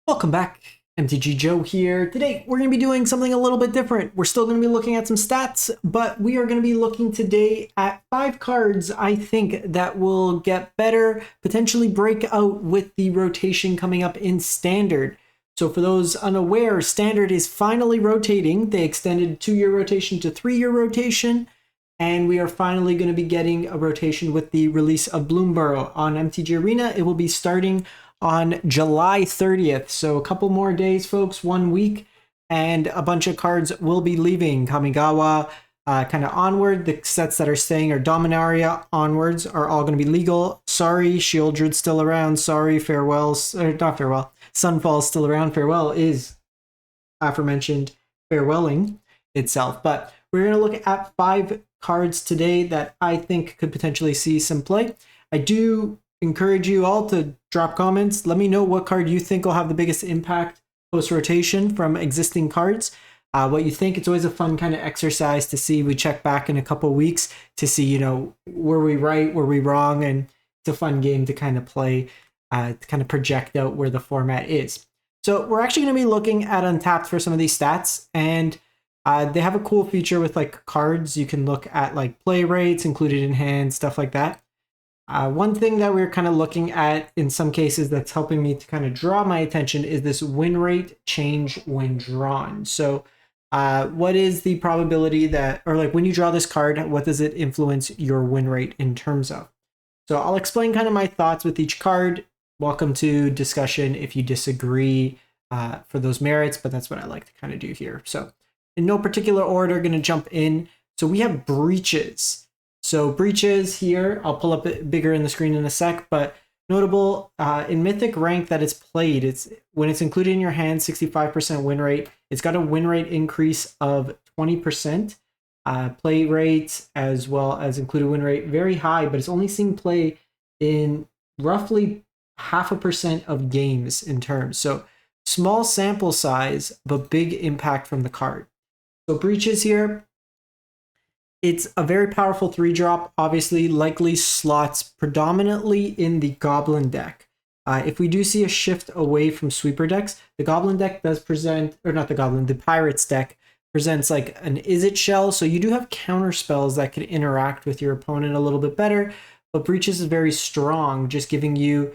Welcome back, MTG Joe here. Today we're going to be doing something a little bit different. We're still going to be looking at some stats, but we are going to be looking today at 5 cards I think that will get better, potentially break out with the rotation coming up in Standard. So for those unaware, Standard is finally rotating. They extended 2-year rotation to 3-year rotation, and we are finally going to be getting a rotation with the release of Bloomburrow on MTG Arena. It will be starting on July 30th. So a couple more days, folks, 1 week, and a bunch of cards will be leaving. Kamigawa kind of onward. The sets that are staying are Dominaria onwards are all going to be legal. Sorry, Shieldred's still around. Sorry, Farewell, not Farewell. Sunfall's still around. Farewell is aforementioned farewelling itself. But we're going to look at 5 cards today that I think could potentially see some play. I do encourage you all to drop comments. Let me know what card you think will have the biggest impact post-rotation from existing cards. What you think. It's always a fun kind of exercise to see. We check back in a couple weeks to see, were we right, were we wrong? And it's a fun game to kind of play, to kind of project out where the format is. So we're actually going to be looking at Untapped for some of these stats, and they have a cool feature with like cards. You can look at like play rates included in hand, stuff like that. One thing that we're kind of looking at in some cases that's helping me to kind of draw my attention is this win rate change when drawn. So what is the probability that, or like when you draw this card, what does it influence your win rate in terms of? So I'll explain kind of my thoughts with each card. Welcome to discussion if you disagree for those merits, but that's what I like to kind of do here. So in no particular order, going to jump in. So we have breaches. So breaches here, I'll pull up it bigger in the screen in a sec, but notable in Mythic rank that it's played, it's when it's included in your hand, 65% win rate. It's got a win rate increase of 20%. Play rate as well as included win rate, very high, but it's only seen play in roughly 0.5% of games in terms. So small sample size, but big impact from the card. So breaches here, it's a very powerful 3-drop, obviously likely slots predominantly in the Goblin deck. If we do see a shift away from sweeper decks, the Goblin deck does present, or not the Goblin, the Pirates deck presents like an Izzet shell, so you do have counter spells that could interact with your opponent a little bit better, but Breaches is very strong, just giving you,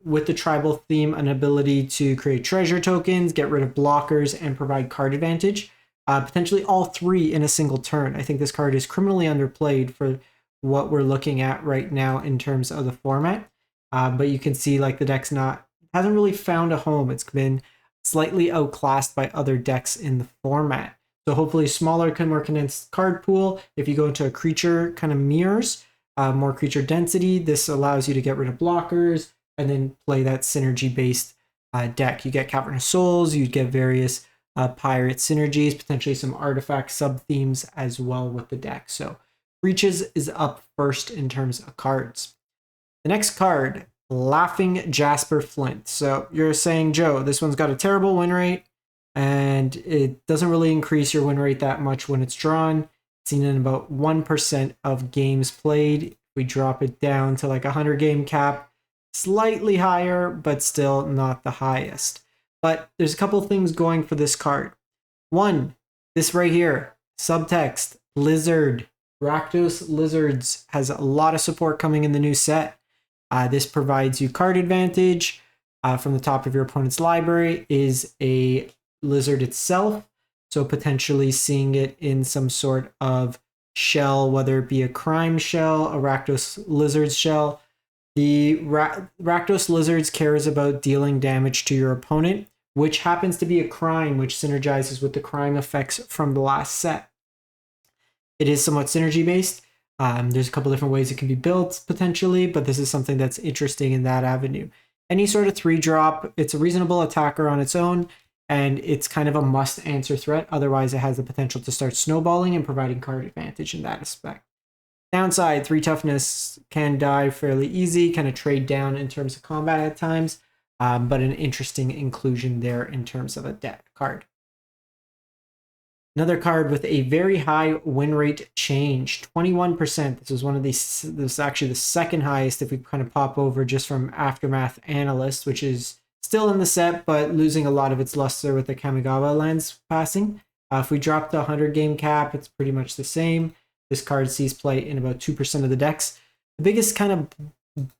with the tribal theme, an ability to create treasure tokens, get rid of blockers, and provide card advantage. Potentially all 3 in a single turn. I think this card is criminally underplayed for what we're looking at right now in terms of the format. But you can see like the deck's hasn't really found a home. It's been slightly outclassed by other decks in the format. So hopefully smaller, more condensed card pool. If you go into a creature kind of mirrors, more creature density, this allows you to get rid of blockers and then play that synergy-based deck. You get Cavern of Souls, you get various pirate synergies, potentially some artifact sub-themes as well with the deck. So Breaches is up first in terms of cards. The next card, Laughing Jasper Flint. So you're saying, Joe, this one's got a terrible win rate, and it doesn't really increase your win rate that much when it's drawn. It's seen in about 1% of games played. If we drop it down to like a 100-game cap, slightly higher, but still not the highest. But there's a couple things going for this card. One, this right here, subtext, Lizard. Rakdos Lizards has a lot of support coming in the new set. This provides you card advantage. From the top of your opponent's library is a lizard itself. So potentially seeing it in some sort of shell, whether it be a crime shell, a Rakdos Lizards shell. The Rakdos Lizards cares about dealing damage to your opponent, which happens to be a crime, which synergizes with the crime effects from the last set. It is somewhat synergy-based. There's a couple different ways it can be built, potentially, but this is something that's interesting in that avenue. Any sort of 3-drop, it's a reasonable attacker on its own, and it's kind of a must-answer threat. Otherwise, it has the potential to start snowballing and providing card advantage in that aspect. Downside, 3 toughness can die fairly easy, kind of trade down in terms of combat at times, but an interesting inclusion there in terms of a deck card. Another card with a very high win rate change, 21%. This was one of these, this is actually the second highest if we kind of pop over just from Aftermath Analyst, which is Still in the set, but losing a lot of its luster with the Kamigawa lands passing. If we drop the 100 game cap, it's pretty much the same. This card sees play in about 2% of the decks. The biggest kind of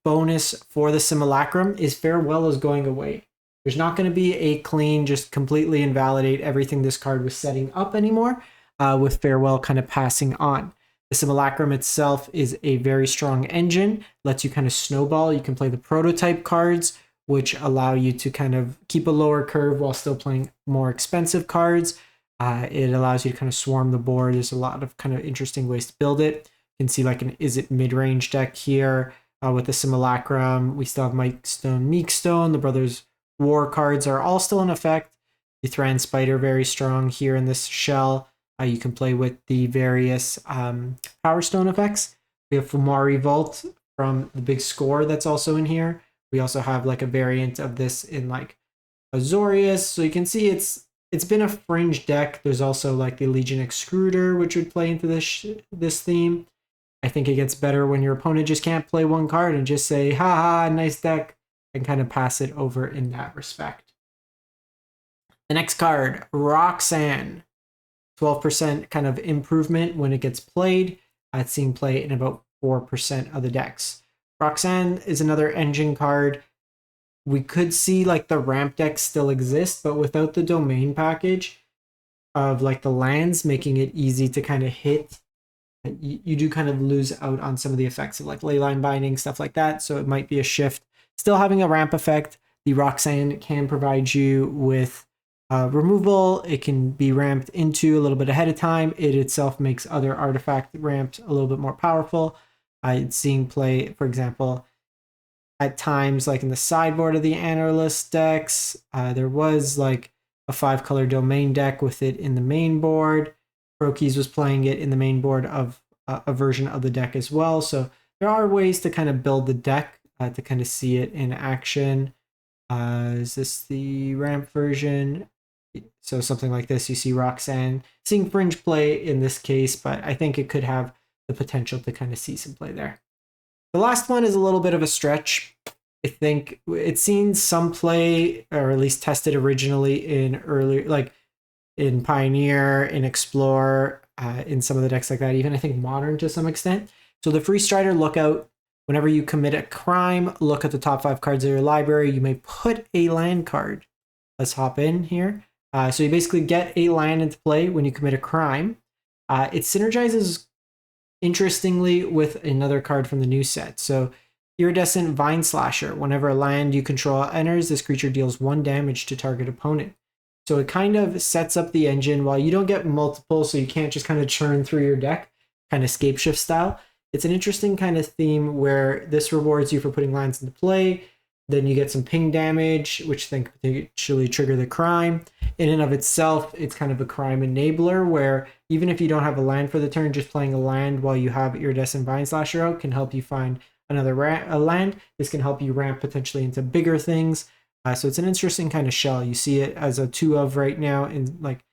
bonus for the Simulacrum is Farewell is going away. There's not going to be a clean, just completely invalidate everything this card was setting up anymore, with Farewell kind of passing on. The Simulacrum itself is a very strong engine, lets you kind of snowball. You can play the prototype cards, which allow you to kind of keep a lower curve while still playing more expensive cards. It allows you to kind of swarm the board. There's a lot of kind of interesting ways to build it. You can see like an Is It mid-range deck here with the Simulacrum. We still have Mike Stone, Meek Stone. The Brothers War cards are all still in effect. The Thran Spider very strong here in this shell. You can play with the various Power Stone effects. We have Fumari Vault from the big score that's also in here. We also have like a variant of this in like Azorius. So you can see it's been a fringe deck. There's also like the Legion Excruder, which would play into this theme. I think it gets better when your opponent just can't play one card and just say, haha, nice deck, and kind of pass it over in that respect. The next card, Roxanne. 12% kind of improvement when it gets played. It's seen play in about 4% of the decks. Roxanne is another engine card. We could see like the ramp decks still exist, but without the domain package of like the lands making it easy to kind of hit, you do kind of lose out on some of the effects of like leyline binding, stuff like that. So it might be a shift. Still having a ramp effect, the Roxanne can provide you with removal. It can be ramped into a little bit ahead of time. It itself makes other artifact ramps a little bit more powerful. I'd seen play, for example, at times like in the sideboard of the Analyst decks. There was like a 5-color domain deck with it in the main board. Prokeys was playing it in the main board of a version of the deck as well. So there are ways to kind of build the deck to kind of see it in action. Is this the ramp version? So something like this, you see Roxanne seeing fringe play in this case, but I think it could have the potential to kind of see some play there. The last one is a little bit of a stretch. I think it's seen some play, or at least tested originally in earlier, like in Pioneer, in Explorer, in some of the decks like that, even I think Modern to some extent. So the Free Strider Lookout, whenever you commit a crime, look at the top 5 cards of your library. You may put a land card. Let's hop in here. So you basically get a land into play when you commit a crime. It synergizes interestingly with another card from the new set. So Iridescent Vine Slasher. Whenever a land you control enters, this creature deals 1 damage to target opponent. So it kind of sets up the engine while you don't get multiple, so you can't just kind of churn through your deck, kind of scape shift style. It's an interesting kind of theme where this rewards you for putting lands into play. Then you get some ping damage, which then could potentially trigger the crime. In and of itself, it's kind of a crime enabler where even if you don't have a land for the turn, just playing a land while you have Iridescent Vine Slasher out can help you find another land. This can help you ramp potentially into bigger things. So it's an interesting kind of shell. You see it as a 2 of right now in like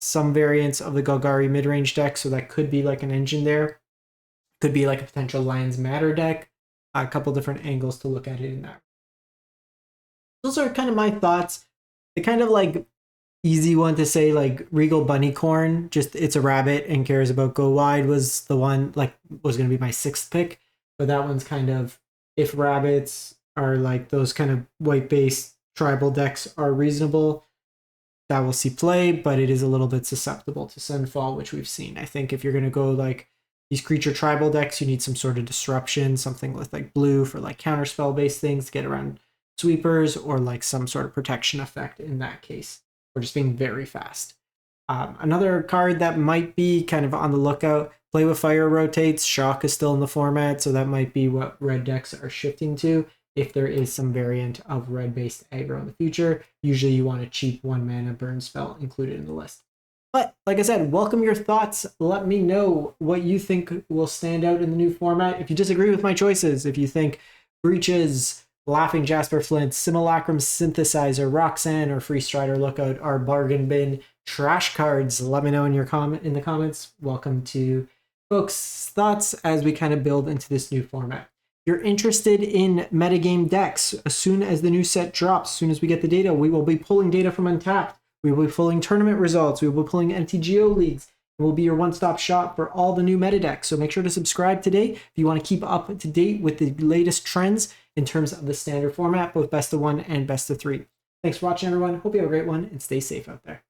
some variants of the Golgari mid-range deck. So that could be like an engine there. Could be like a potential lands matter deck. A couple different angles to look at it in that. Those are kind of my thoughts. The kind of like easy one to say, like Regal Bunnycorn, just it's a rabbit and cares about go wide, was the one like was going to be my 6th pick. But that one's kind of, if rabbits are like those kind of white based tribal decks are reasonable, that will see play, but it is a little bit susceptible to Sunfall, which we've seen. I think if you're going to go like these creature tribal decks, you need some sort of disruption, something with like blue for like counterspell based things to get around sweepers, or like some sort of protection effect in that case, or just being very fast. Another card that might be kind of on the lookout, Play with Fire rotates. Shock is still in the format, so that might be what red decks are shifting to. If there is some variant of red-based aggro in the future, usually you want a cheap 1-mana burn spell included in the list. But like I said, welcome your thoughts. Let me know what you think will stand out in the new format. If you disagree with my choices, if you think Breaches, Laughing Jasper Flint, Simulacrum Synthesizer, Roxanne, or Free Strider Lookout are bargain bin trash cards, let me know in the comments. Welcome to folks' thoughts as we kind of build into this new format. you're interested in metagame decks, as soon as the new set drops, as soon as we get the data, we will be pulling data from Untapped. We will be pulling tournament results. We will be pulling MTGO leagues. It will be your one-stop shop for all the new meta decks. So make sure to subscribe today if you want to keep up to date with the latest trends in terms of the standard format, both best of 1 and best of 3. Thanks for watching, everyone. Hope you have a great one and stay safe out there.